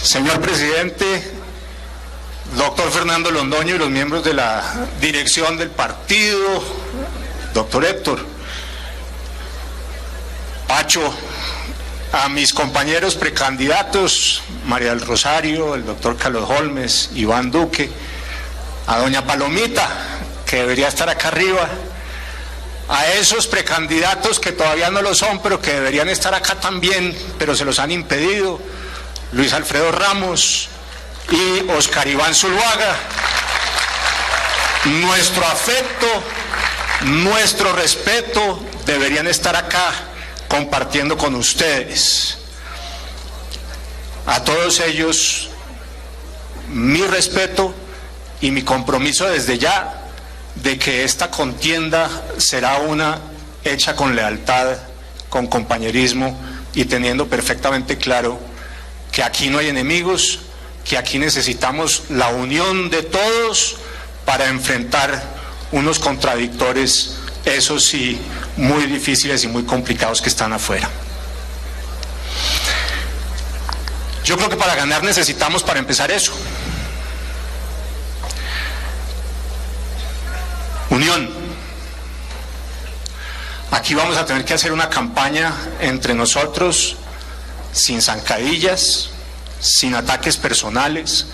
Señor presidente, doctor Fernando Londoño y los miembros de la dirección del partido, doctor Héctor, Pacho, a mis compañeros precandidatos, María del Rosario, el doctor Carlos Holmes, Iván Duque, a doña Palomita, que debería estar acá arriba, a esos precandidatos que todavía no lo son, pero que deberían estar acá también, pero se los han impedido, Luis Alfredo Ramos y Oscar Iván Zuluaga. Nuestro afecto, nuestro respeto deberían estar acá compartiendo con ustedes. A todos ellos, mi respeto y mi compromiso desde ya de que esta contienda será una hecha con lealtad, con compañerismo y teniendo perfectamente claro que aquí no hay enemigos, que aquí necesitamos la unión de todos para enfrentar unos contradictores, esos sí, muy difíciles y muy complicados que están afuera. Yo creo que para ganar necesitamos, para empezar, eso. Unión. Aquí vamos a tener que hacer una campaña entre nosotros, sin zancadillas, sin ataques personales,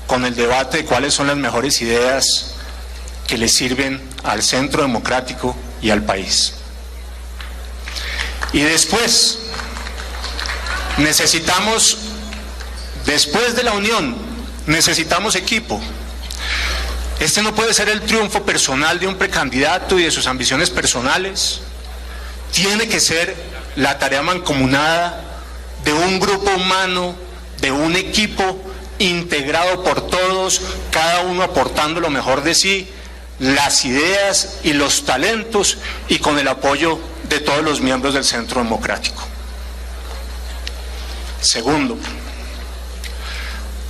con el debate de cuáles son las mejores ideas que le sirven al centro democrático y al país. Y después, necesitamos, después de la unión, necesitamos equipo. Este no puede ser el triunfo personal de un precandidato y de sus ambiciones personales. Tiene que ser la tarea mancomunada de un grupo humano, de un equipo integrado por todos, cada uno aportando lo mejor de sí, las ideas y los talentos, y con el apoyo de todos los miembros del Centro Democrático. Segundo.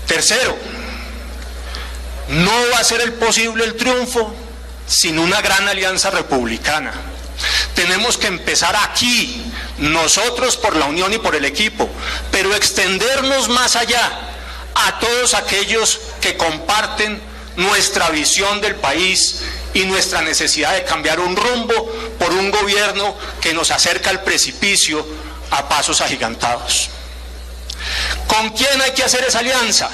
Tercero, no va a ser posible el triunfo sin una gran alianza republicana. Tenemos que empezar aquí, nosotros por la unión y por el equipo, pero extendernos más allá a todos aquellos que comparten nuestra visión del país y nuestra necesidad de cambiar un rumbo por un gobierno que nos acerca al precipicio a pasos agigantados. ¿Con quién hay que hacer esa alianza?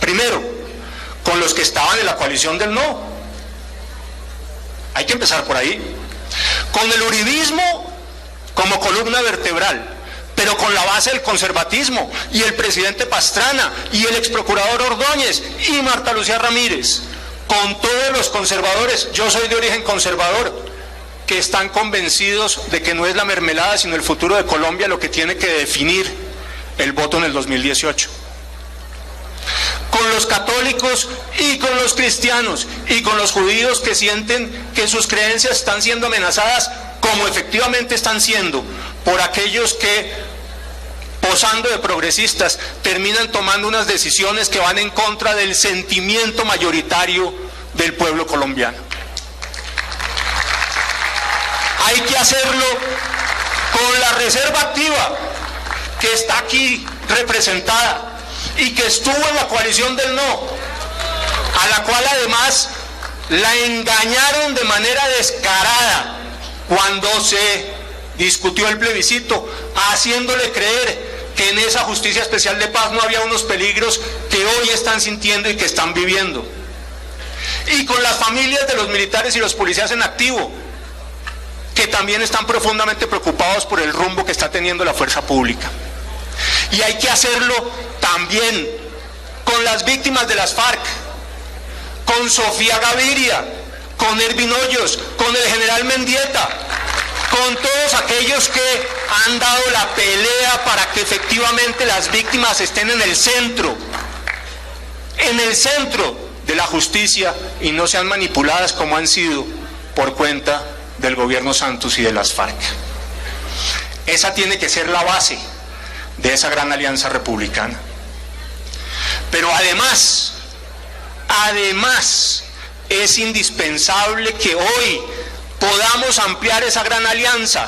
Primero, con los que estaban en la coalición del no. Hay que empezar por ahí. Con el uribismo como columna vertebral, pero con la base del conservatismo, y el presidente Pastrana, y el exprocurador Ordóñez, y Marta Lucía Ramírez, con todos los conservadores, yo soy de origen conservador, que están convencidos de que no es la mermelada, sino el futuro de Colombia lo que tiene que definir el voto en el 2018. Con los católicos y con los cristianos y con los judíos que sienten que sus creencias están siendo amenazadas, como efectivamente están siendo, por aquellos que, posando de progresistas, terminan tomando unas decisiones que van en contra del sentimiento mayoritario del pueblo colombiano. Hay que hacerlo con la reserva activa que está aquí representada y que estuvo en la coalición del no, a la cual además la engañaron de manera descarada cuando se discutió el plebiscito, haciéndole creer que en esa justicia especial de paz no había unos peligros que hoy están sintiendo y que están viviendo. Y con las familias de los militares y los policías en activo, que también están profundamente preocupados por el rumbo que está teniendo la fuerza pública. Y hay que hacerlo también con las víctimas de las FARC, con Sofía Gaviria, con Ervin Hoyos, con el general Mendieta, con todos aquellos que han dado la pelea para que efectivamente las víctimas estén en el centro de la justicia y no sean manipuladas como han sido por cuenta del gobierno Santos y de las FARC. Esa tiene que ser la base de esa gran alianza republicana. Pero además es indispensable que hoy podamos ampliar esa gran alianza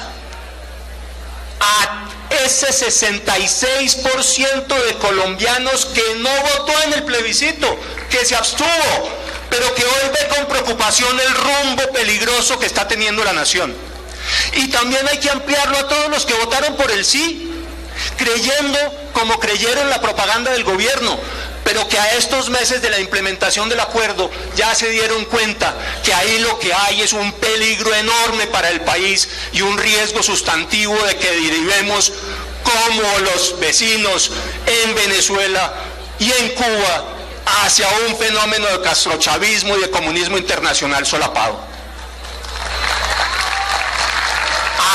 a ese 66% de colombianos que no votó en el plebiscito, que se abstuvo, pero que hoy ve con preocupación el rumbo peligroso que está teniendo la nación. Y también hay que ampliarlo a todos los que votaron por el sí, creyendo como creyeron la propaganda del gobierno, pero que a estos meses de la implementación del acuerdo ya se dieron cuenta que ahí lo que hay es un peligro enorme para el país y un riesgo sustantivo de que derivemos como los vecinos en Venezuela y en Cuba hacia un fenómeno de castrochavismo y de comunismo internacional solapado.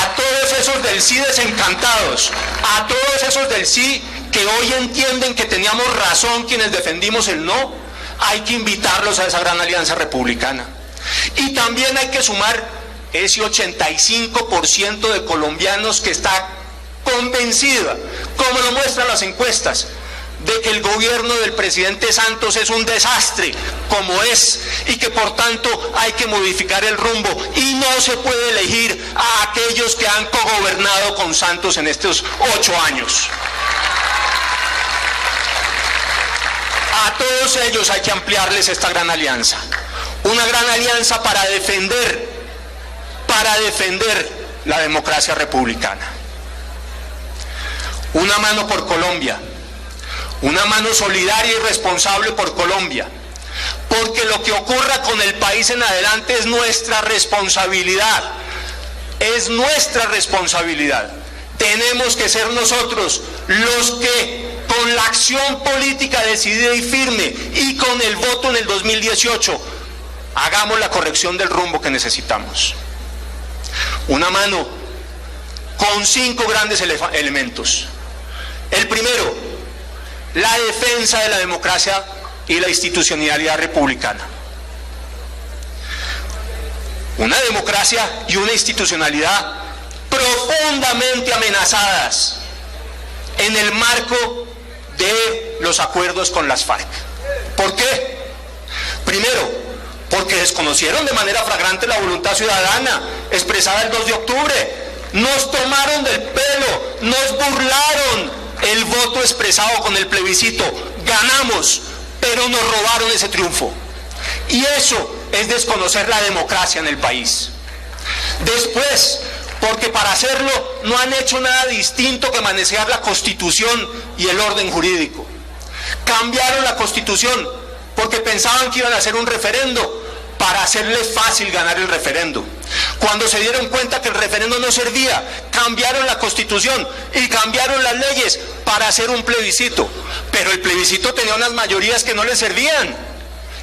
A todos esos del sí desencantados, a todos esos del sí que hoy entienden que teníamos razón quienes defendimos el no, hay que invitarlos a esa gran alianza republicana. Y también hay que sumar ese 85% de colombianos que está convencida, como lo muestran las encuestas, de que el gobierno del presidente Santos es un desastre, como es, y que por tanto hay que modificar el rumbo, y no se puede elegir a aquellos que han cogobernado con Santos en estos 8 años. A todos ellos hay que ampliarles esta gran alianza, una gran alianza para defender la democracia republicana. Una mano por Colombia, una mano solidaria y responsable por Colombia, porque lo que ocurra con el país en adelante es nuestra responsabilidad, es nuestra responsabilidad. Tenemos que ser nosotros los que, con la acción política decidida y firme y con el voto en el 2018, hagamos la corrección del rumbo que necesitamos. Una mano con 5 grandes elementos. El primero, la defensa de la democracia y la institucionalidad republicana. Una democracia y una institucionalidad profundamente amenazadas en el marco de los acuerdos con las FARC. ¿Por qué? Primero, porque desconocieron de manera flagrante la voluntad ciudadana expresada el 2 de octubre. Nos tomaron del pelo, nos burlaron el voto expresado con el plebiscito. Ganamos, pero nos robaron ese triunfo. Y eso es desconocer la democracia en el país. Después, porque para hacerlo no han hecho nada distinto que manejar la Constitución y el orden jurídico. Cambiaron la Constitución porque pensaban que iban a hacer un referendo para hacerles fácil ganar el referendo. Cuando se dieron cuenta que el referendo no servía, cambiaron la Constitución y cambiaron las leyes para hacer un plebiscito. Pero el plebiscito tenía unas mayorías que no les servían.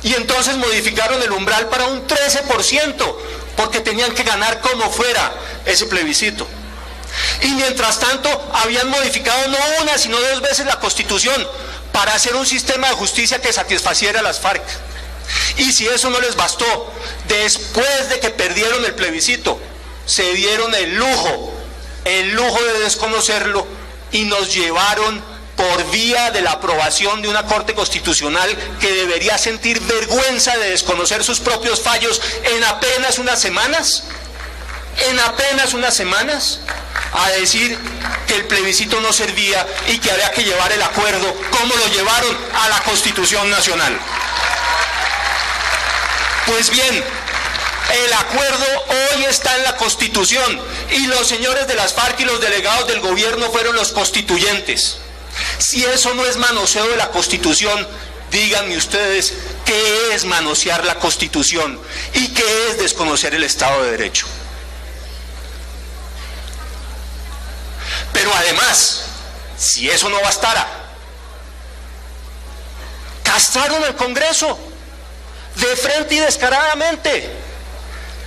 Y entonces modificaron el umbral para un 13%, porque tenían que ganar como fuera ese plebiscito. Y mientras tanto habían modificado no una, sino 2 veces la Constitución para hacer un sistema de justicia que satisfaciera a las FARC. Y si eso no les bastó, después de que perdieron el plebiscito, se dieron el lujo de desconocerlo y nos llevaron por vía de la aprobación de una Corte Constitucional que debería sentir vergüenza de desconocer sus propios fallos en apenas unas semanas, a decir que el plebiscito no servía y que había que llevar el acuerdo como lo llevaron a la Constitución Nacional. Pues bien, el acuerdo hoy está en la Constitución y los señores de las FARC y los delegados del gobierno fueron los constituyentes. Si eso no es manoseo de la Constitución, díganme ustedes qué es manosear la Constitución y qué es desconocer el Estado de Derecho. Pero además, si eso no bastara, castraron al Congreso de frente y descaradamente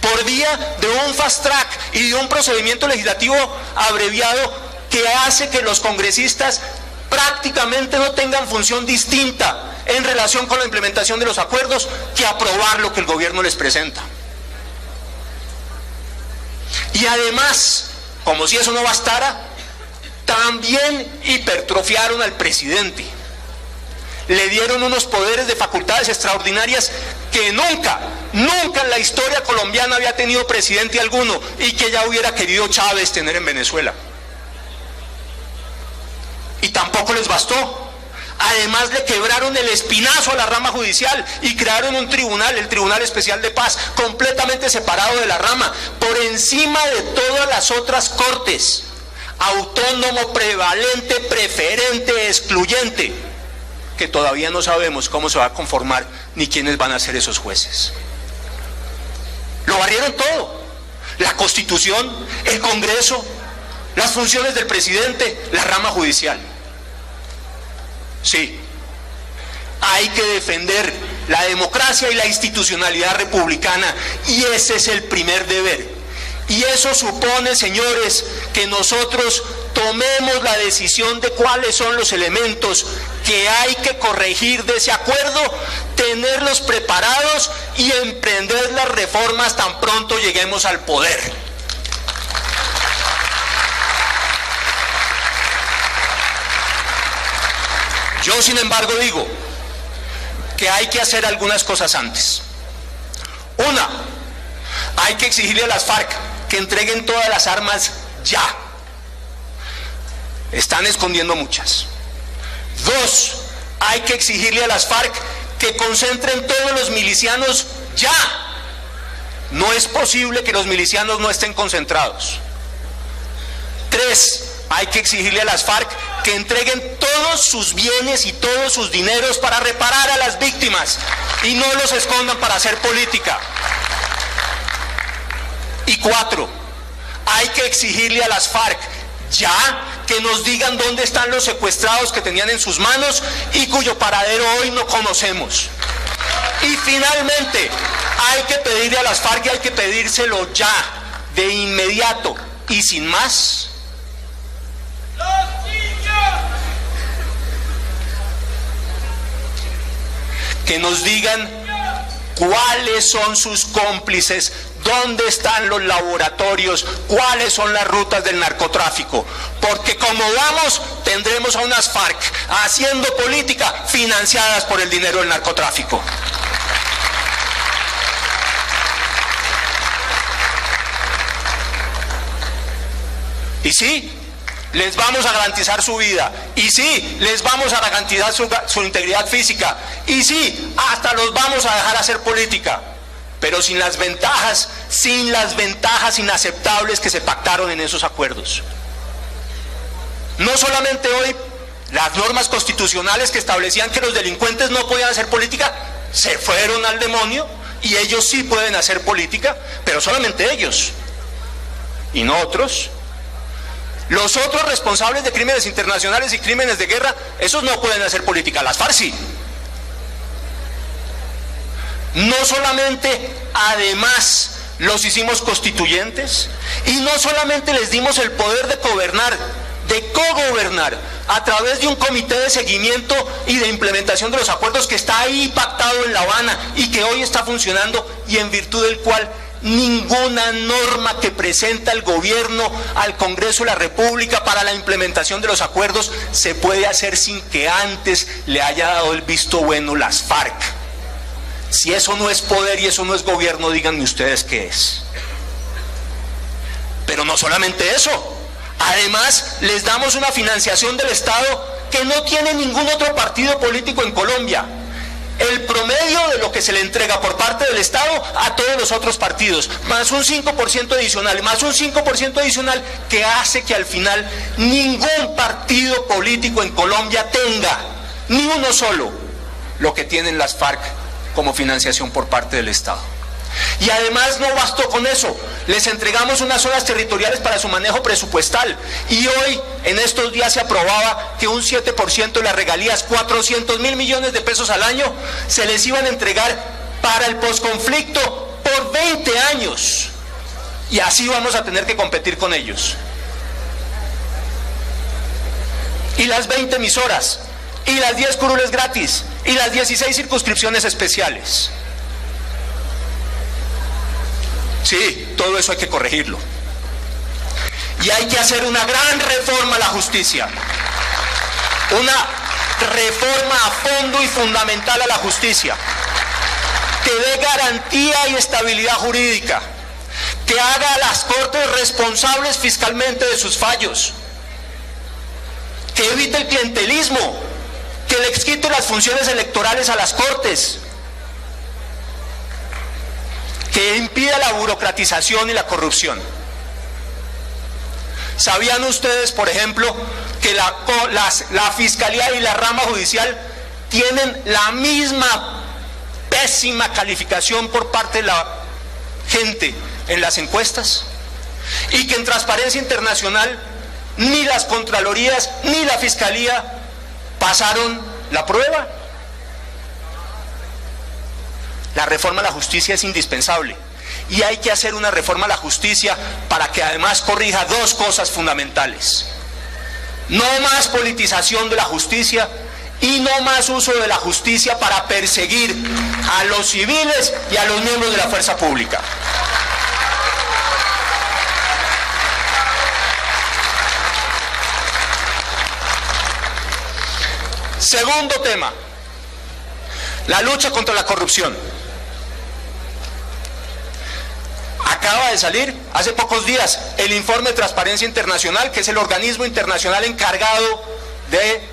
por vía de un fast track y de un procedimiento legislativo abreviado que hace que los congresistas prácticamente no tengan función distinta en relación con la implementación de los acuerdos que aprobar lo que el gobierno les presenta. Y además, como si eso no bastara, también hipertrofiaron al presidente. Le dieron unos poderes de facultades extraordinarias que nunca en la historia colombiana había tenido presidente alguno y que ya hubiera querido Chávez tener en Venezuela. Y tampoco les bastó. Además le quebraron el espinazo a la rama judicial y crearon un tribunal, el Tribunal Especial de Paz, completamente separado de la rama, por encima de todas las otras cortes, autónomo, prevalente, preferente, excluyente, que todavía no sabemos cómo se va a conformar ni quiénes van a ser esos jueces. Lo barrieron todo, la Constitución, el Congreso, las funciones del presidente, la rama judicial. Sí, hay que defender la democracia y la institucionalidad republicana, y ese es el primer deber. Y eso supone, señores, que nosotros tomemos la decisión de cuáles son los elementos que hay que corregir de ese acuerdo, tenerlos preparados y emprender las reformas tan pronto lleguemos al poder. Yo, sin embargo, digo que hay que hacer algunas cosas antes. Una, hay que exigirle a las FARC que entreguen todas las armas ya. Están escondiendo muchas. Dos, hay que exigirle a las FARC que concentren todos los milicianos ya. No es posible que los milicianos no estén concentrados. Tres, hay que exigirle a las FARC que entreguen todos sus bienes y todos sus dineros para reparar a las víctimas y no los escondan para hacer política. Y cuatro, hay que exigirle a las FARC ya que nos digan dónde están los secuestrados que tenían en sus manos y cuyo paradero hoy no conocemos. Y finalmente, hay que pedirle a las FARC y hay que pedírselo ya, de inmediato y sin más, que nos digan cuáles son sus cómplices, dónde están los laboratorios, cuáles son las rutas del narcotráfico, porque como vamos, tendremos a unas FARC haciendo política financiadas por el dinero del narcotráfico. Y sí, les vamos a garantizar su vida, y sí, les vamos a garantizar su integridad física, y sí, hasta los vamos a dejar hacer política, pero sin las ventajas inaceptables que se pactaron en esos acuerdos. No solamente hoy, las normas constitucionales que establecían que los delincuentes no podían hacer política, se fueron al demonio, y ellos sí pueden hacer política, pero solamente ellos, y no otros. Los otros responsables de crímenes internacionales y crímenes de guerra, esos no pueden hacer política, las FARC sí. No solamente, además, los hicimos constituyentes, y no solamente les dimos el poder de gobernar, de cogobernar, a través de un comité de seguimiento y de implementación de los acuerdos que está ahí pactado en La Habana y que hoy está funcionando, y en virtud del cual ninguna norma que presenta el gobierno al Congreso de la República para la implementación de los acuerdos se puede hacer sin que antes le haya dado el visto bueno las FARC. Si eso no es poder y eso no es gobierno, díganme ustedes qué es. Pero no solamente eso, además les damos una financiación del Estado que no tiene ningún otro partido político en Colombia. El promedio de lo que se le entrega por parte del Estado a todos los otros partidos, más un 5% adicional, más un 5% adicional, que hace que al final ningún partido político en Colombia tenga, ni uno solo, lo que tienen las FARC como financiación por parte del Estado. Y además no bastó con eso, les entregamos unas zonas territoriales para su manejo presupuestal, y hoy, en estos días, se aprobaba que un 7% de las regalías, 400.000 millones de pesos al año, se les iban a entregar para el posconflicto por 20 años, y así vamos a tener que competir con ellos. Y las 20 emisoras, y las 10 curules gratis, y las 16 circunscripciones especiales. Sí, todo eso hay que corregirlo. Y hay que hacer una gran reforma a la justicia. Una reforma a fondo y fundamental a la justicia, que dé garantía y estabilidad jurídica, que haga a las Cortes responsables fiscalmente de sus fallos, que evite el clientelismo, que le quite las funciones electorales a las cortes, que impida la burocratización y la corrupción. ¿Sabían ustedes, por ejemplo, que la Fiscalía y la rama judicial tienen la misma pésima calificación por parte de la gente en las encuestas? Y que en Transparencia Internacional ni las Contralorías ni la Fiscalía pasaron la prueba. La reforma a la justicia es indispensable y hay que hacer una reforma a la justicia para que además corrija dos cosas fundamentales: no más politización de la justicia y no más uso de la justicia para perseguir a los civiles y a los miembros de la fuerza pública. Segundo tema, la lucha contra la corrupción. Acaba de salir hace pocos días el informe de Transparencia Internacional, que es el organismo internacional encargado de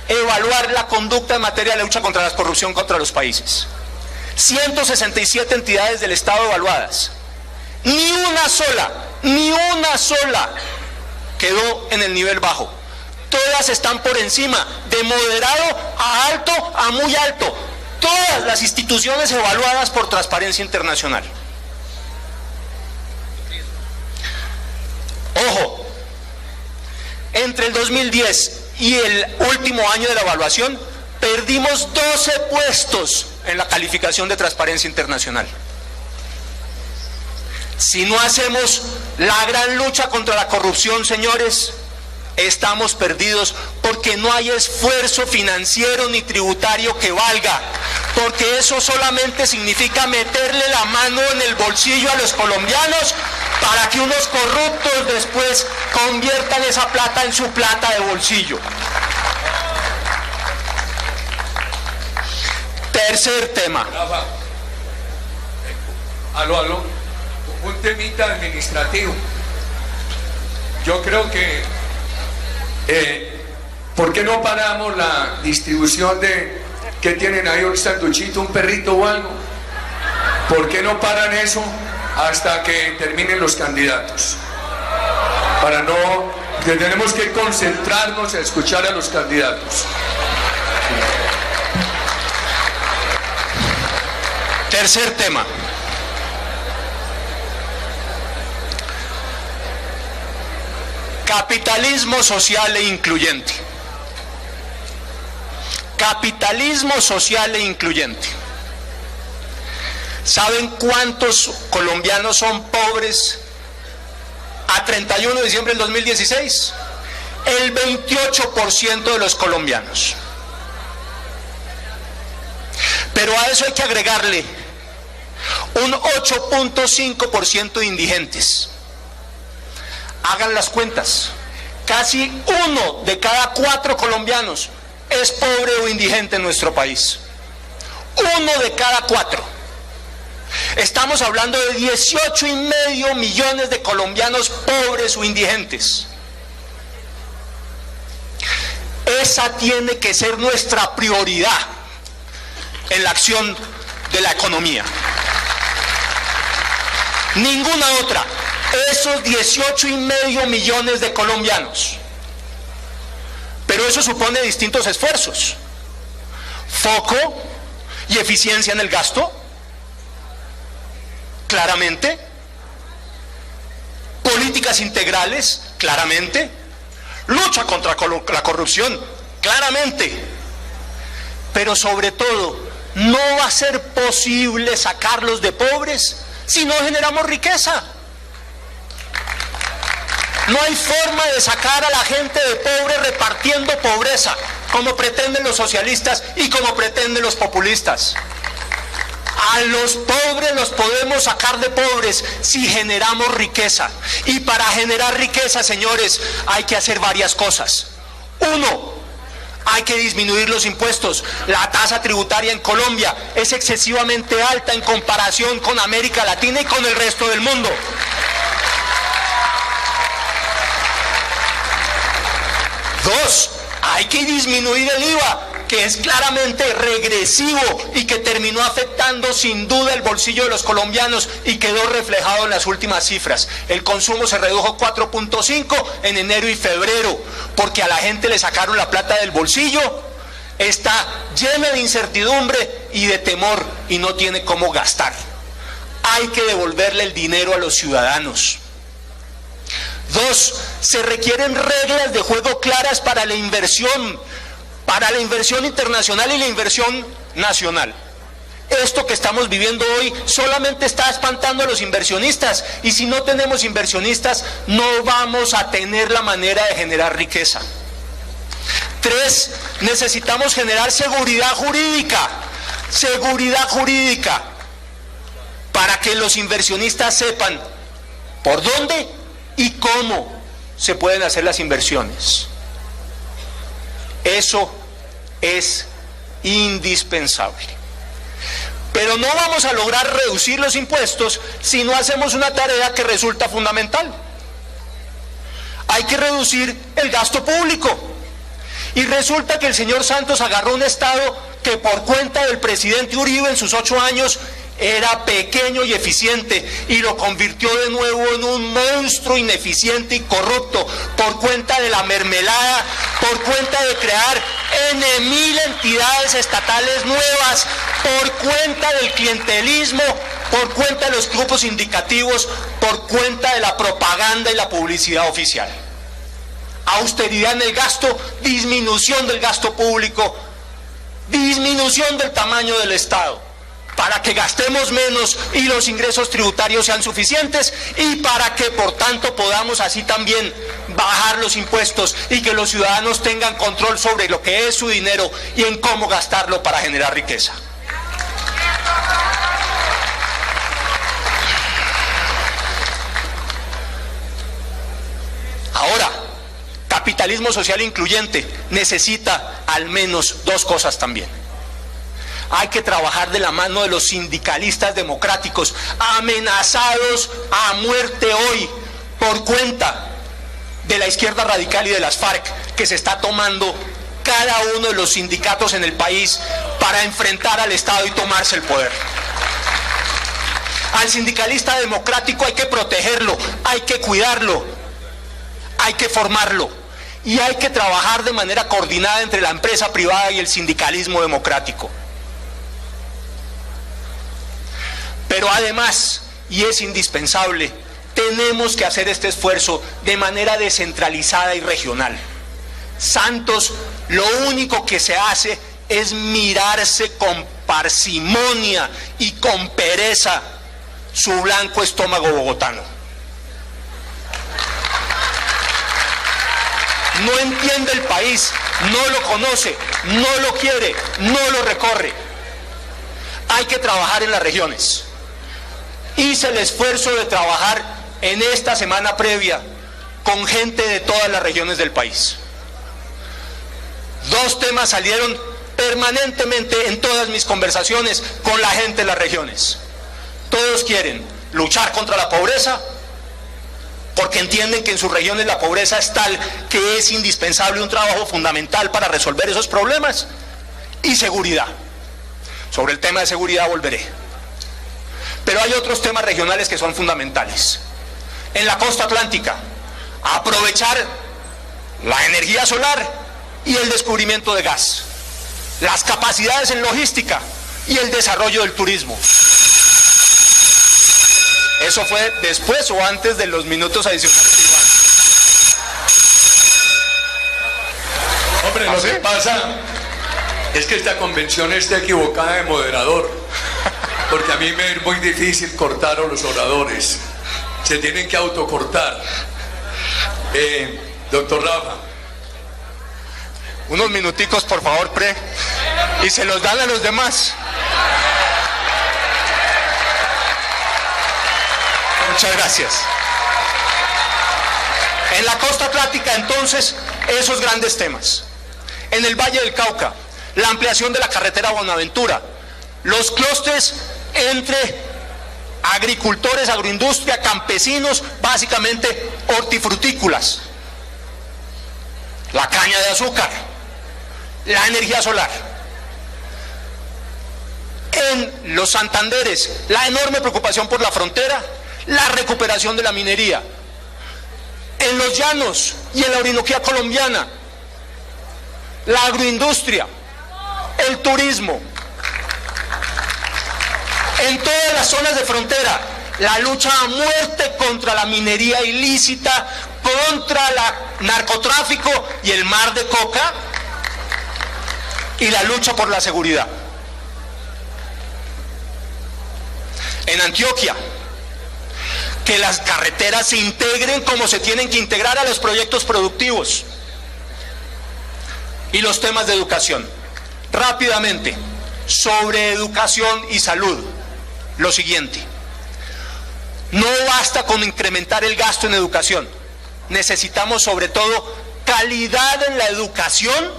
evaluar la conducta en materia de lucha contra la corrupción contra los países. 167 entidades del Estado evaluadas. Ni una sola quedó en el nivel bajo. Todas están por encima, de moderado a alto a muy alto. Todas las instituciones evaluadas por Transparencia Internacional. Ojo, entre el 2010 y el último año de la evaluación, perdimos 12 puestos en la calificación de Transparencia Internacional. Si no hacemos la gran lucha contra la corrupción, señores, estamos perdidos, porque no hay esfuerzo financiero ni tributario que valga, porque eso solamente significa meterle la mano en el bolsillo a los colombianos para que unos corruptos después conviertan esa plata en su plata de bolsillo. Tercer tema. Aló, un temita administrativo. Yo creo que ¿por qué no paramos la distribución de que tienen ahí un sanduchito, un perrito o algo? ¿Por qué no paran eso hasta que terminen los candidatos? Para no, que tenemos que concentrarnos a escuchar a los candidatos. Tercer tema. Capitalismo social e incluyente. Capitalismo social e incluyente. ¿Saben cuántos colombianos son pobres a 31 de diciembre del 2016? El 28% de los colombianos. Pero a eso hay que agregarle un 8.5% de indigentes. Hagan las cuentas. Casi 1 de cada 4 colombianos es pobre o indigente en nuestro país. 1 de cada 4. Estamos hablando de 18,5 millones de colombianos pobres o indigentes. Esa tiene que ser nuestra prioridad en la acción de la economía. Ninguna otra. Esos 18,5 millones de colombianos. Pero eso supone distintos esfuerzos: foco y eficiencia en el gasto, claramente; políticas integrales, claramente; lucha contra la corrupción, claramente. Pero sobre todo, no va a ser posible sacarlos de pobres si no generamos riqueza. No hay forma de sacar a la gente de pobre repartiendo pobreza, como pretenden los socialistas y como pretenden los populistas. A los pobres los podemos sacar de pobres si generamos riqueza. Y para generar riqueza, señores, hay que hacer varias cosas. 1, hay que disminuir los impuestos. La tasa tributaria en Colombia es excesivamente alta en comparación con América Latina y con el resto del mundo. 2, hay que disminuir el IVA, que es claramente regresivo y que terminó afectando sin duda el bolsillo de los colombianos y quedó reflejado en las últimas cifras. El consumo se redujo 4.5 en enero y febrero, porque a la gente le sacaron la plata del bolsillo, está llena de incertidumbre y de temor y no tiene cómo gastar. Hay que devolverle el dinero a los ciudadanos. 2, se requieren reglas de juego claras para la inversión internacional y la inversión nacional. Esto que estamos viviendo hoy solamente está espantando a los inversionistas, y si no tenemos inversionistas no vamos a tener la manera de generar riqueza. 3, necesitamos generar seguridad jurídica para que los inversionistas sepan por dónde y cómo se pueden hacer las inversiones. Eso es indispensable. Pero no vamos a lograr reducir los impuestos si no hacemos una tarea que resulta fundamental. Hay que reducir el gasto público. Y resulta que el señor Santos agarró un Estado que por cuenta del presidente Uribe en sus 8 años era pequeño y eficiente, y lo convirtió de nuevo en un monstruo ineficiente y corrupto por cuenta de la mermelada, por cuenta de crear N.000 entidades estatales nuevas, por cuenta del clientelismo, por cuenta de los grupos indicativos, por cuenta de la propaganda y la publicidad oficial. Austeridad en el gasto, disminución del gasto público, disminución del tamaño del Estado, para que gastemos menos y los ingresos tributarios sean suficientes, y para que por tanto podamos así también bajar los impuestos y que los ciudadanos tengan control sobre lo que es su dinero y en cómo gastarlo para generar riqueza. Ahora, capitalismo social incluyente necesita al menos 2 cosas también. Hay que trabajar de la mano de los sindicalistas democráticos, amenazados a muerte hoy por cuenta de la izquierda radical y de las FARC, que se está tomando cada uno de los sindicatos en el país para enfrentar al Estado y tomarse el poder. Al sindicalista democrático hay que protegerlo, hay que cuidarlo, hay que formarlo, y hay que trabajar de manera coordinada entre la empresa privada y el sindicalismo democrático. Pero además, y es indispensable, tenemos que hacer este esfuerzo de manera descentralizada y regional. Santos, lo único que se hace es mirarse con parsimonia y con pereza su blanco estómago bogotano. No entiende el país, no lo conoce, no lo quiere, no lo recorre. Hay que trabajar en las regiones. Hice el esfuerzo de trabajar en esta semana previa con gente de todas las regiones del país. 2 temas salieron permanentemente en todas mis conversaciones con la gente de las regiones. Todos quieren luchar contra la pobreza, porque entienden que en sus regiones la pobreza es tal que es indispensable un trabajo fundamental para resolver esos problemas, y seguridad. Sobre el tema de seguridad volveré. Pero hay otros temas regionales que son fundamentales. En la costa atlántica, aprovechar la energía solar y el descubrimiento de gas, las capacidades en logística y el desarrollo del turismo. Eso fue después o antes de los minutos adicionales. Hombre, lo que pasa es que esta convención está equivocada de moderador, porque a mí me es muy difícil cortar a los oradores, se tienen que autocortar. Doctor Rafa, unos minuticos por favor, y se los dan a los demás. Muchas gracias. En la costa atlántica, entonces, esos grandes temas. En el Valle del Cauca, la ampliación de la carretera Buenaventura, los clústeres entre agricultores, agroindustria, campesinos, básicamente hortifrutícolas. la caña de azúcar, la energía solar. En los Santanderes, la enorme preocupación por la frontera, la recuperación de la minería. En los llanos y en la Orinoquía colombiana, la agroindustria, el turismo. En todas las zonas de frontera, la lucha a muerte contra la minería ilícita, contra el narcotráfico y el mar de coca, y la lucha por la seguridad. En Antioquia, que las carreteras se integren como se tienen que integrar a los proyectos productivos. Y los temas de educación. Rápidamente, sobre educación y salud, lo siguiente. No basta con incrementar el gasto en educación. Necesitamos sobre todo calidad en la educación,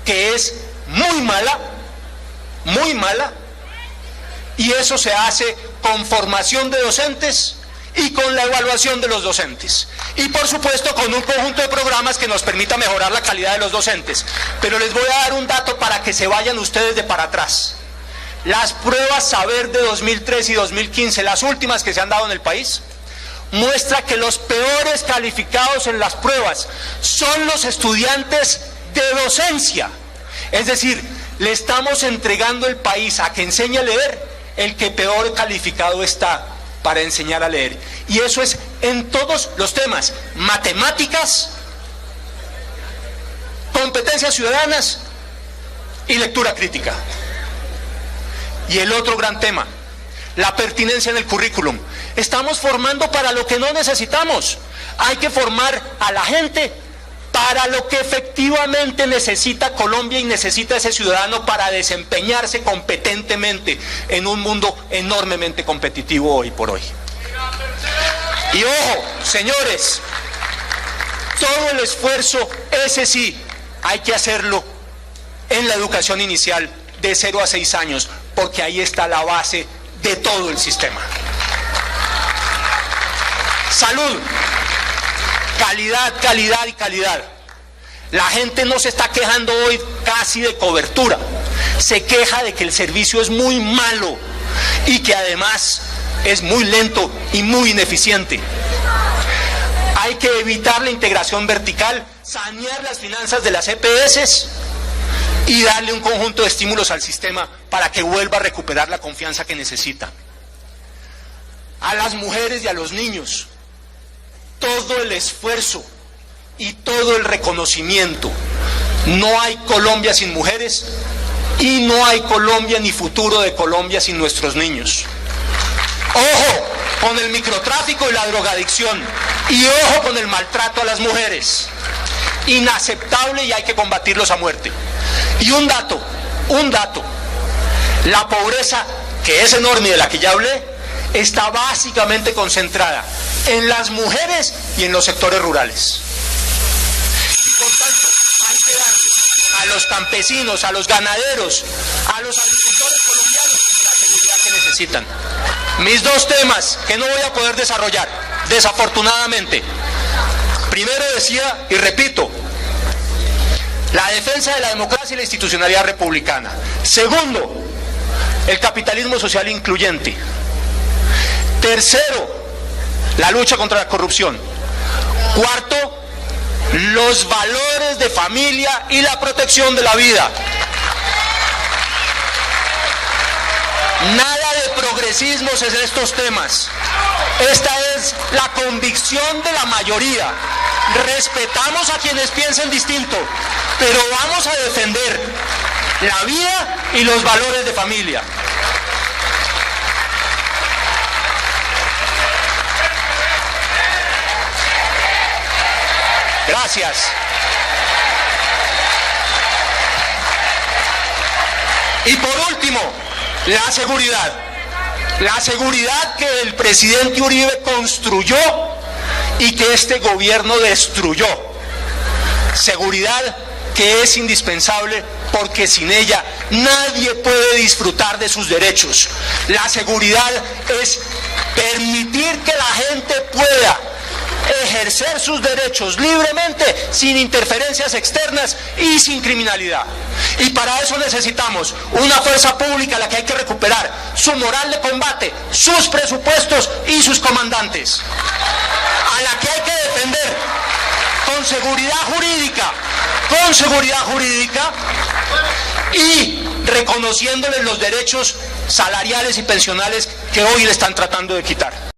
que es muy mala, y eso se hace con formación de docentes y con la evaluación de los docentes. Y por supuesto con un conjunto de programas que nos permita mejorar la calidad de los docentes. Pero les voy a dar un dato para que se vayan ustedes de para atrás. Las pruebas Saber de 2003 y 2015, las últimas que se han dado en el país, muestra que los peores calificados en las pruebas son los estudiantes de docencia. Es decir, le estamos entregando el país a que enseñe a leer el que peor calificado está para enseñar a leer. Y eso es en todos los temas: matemáticas, competencias ciudadanas y lectura crítica. Y el otro gran tema, la pertinencia en el currículum. Estamos formando para lo que no necesitamos. Hay que formar a la gente para lo que efectivamente necesita Colombia y necesita ese ciudadano para desempeñarse competentemente en un mundo enormemente competitivo hoy por hoy. Y ojo, señores, todo el esfuerzo, ese sí, hay que hacerlo en la educación inicial de 0 a 6 años, porque ahí está la base de todo el sistema. Salud. Calidad, calidad y calidad. La gente no se está quejando hoy casi de cobertura. Se queja de que el servicio es muy malo y que además es muy lento y muy ineficiente. Hay que evitar la integración vertical, sanear las finanzas de las EPS y darle un conjunto de estímulos al sistema para que vuelva a recuperar la confianza que necesita. A las mujeres y a los niños, todo el esfuerzo y todo el reconocimiento. No hay Colombia sin mujeres y no hay Colombia ni futuro de Colombia sin nuestros niños. Ojo con el microtráfico y la drogadicción, y ojo con el maltrato a las mujeres. Inaceptable, y hay que combatirlos a muerte. Y un dato, la pobreza, que es enorme y de la que ya hablé, está básicamente concentrada en las mujeres y en los sectores rurales. Y por tanto, hay que darle a los campesinos, a los ganaderos, a los agricultores colombianos la seguridad que necesitan. Mis dos temas que no voy a poder desarrollar, desafortunadamente. Primero decía, y repito, la defensa de la democracia y la institucionalidad republicana. Segundo, el capitalismo social incluyente. Tercero, la lucha contra la corrupción. Cuarto, los valores de familia y la protección de la vida. Nada de progresismos en estos temas. Esta es la convicción de la mayoría. Respetamos a quienes piensen distinto, pero vamos a defender la vida y los valores de familia. Gracias. Y por último, la seguridad. La seguridad que el presidente Uribe construyó y que este gobierno destruyó. Seguridad que es indispensable porque sin ella nadie puede disfrutar de sus derechos. La seguridad es permitir que la gente pueda ejercer sus derechos libremente, sin interferencias externas y sin criminalidad. Y para eso necesitamos una fuerza pública a la que hay que recuperar su moral de combate, sus presupuestos y sus comandantes, a la que hay que defender con seguridad jurídica y reconociéndoles los derechos salariales y pensionales que hoy le están tratando de quitar.